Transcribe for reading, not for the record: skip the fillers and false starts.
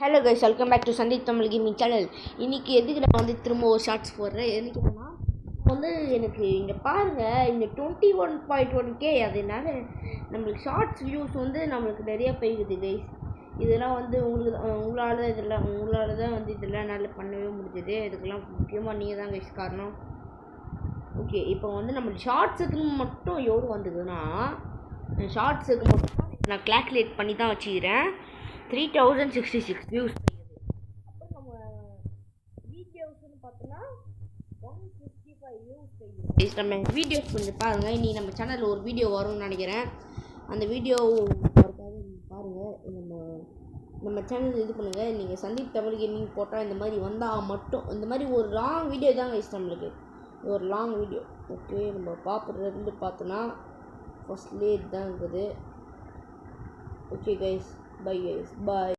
Hello guys, welcome back to Sandeep Tamil gaming channel. இன்றைக்கி எதுக்கு நான் வந்து திரும்ப ஒரு ஷார்ட்ஸ் போடுறேன். எதுக்குன்னா வந்து எனக்கு இங்கே பாருங்கள், இந்த 21.1K அதனால நம்மளுக்கு ஷார்ட்ஸ் வியூஸ் வந்து நம்மளுக்கு நிறையா போய்க்குது கைஸ். இதெல்லாம் வந்து உங்களால் தான் வந்து இதெல்லாம் என்னால் பண்ணவே முடிஞ்சது. இதுக்கெல்லாம் முக்கியமாக நீங்கள் தான் கைஸ் காரணம். ஓகே, இப்போ வந்து நம்ம ஷார்ட்ஸுக்கு மட்டும் எவ்வளோ வந்ததுன்னா, ஷார்ட்ஸுக்கு மட்டும் நான் கால்குலேட் பண்ணி தான் வச்சுக்கிறேன். 3066 வியூஸ். அப்புறம் நம்ம வீடியோஸ்னு பார்த்தோன்னா 155 வியூஸ். நம்ம வீடியோஸ் கொஞ்சம் பாருங்கள். இன்றைக்கி நம்ம சேனலில் ஒரு வீடியோ வரும்னு நினைக்கிறேன். அந்த வீடியோ பாருங்கள். நம்ம சேனல் இது பண்ணுங்கள். நீங்கள் சந்தீப் தமிழ் கேமிங் போட்டால் இந்த மாதிரி வந்தால் மட்டும் இந்த மாதிரி ஒரு லாங் வீடியோ தான் கைஸ். நம்மளுக்கு ஒரு லாங் வீடியோ. ஓகே, நம்ம பார்க்குறதுலேருந்து பார்த்தோன்னா ஃபர்ஸ்ட்லேயே இதுதான் இருக்குது. ஓகே கைஸ், பை கைஸ், பாய்.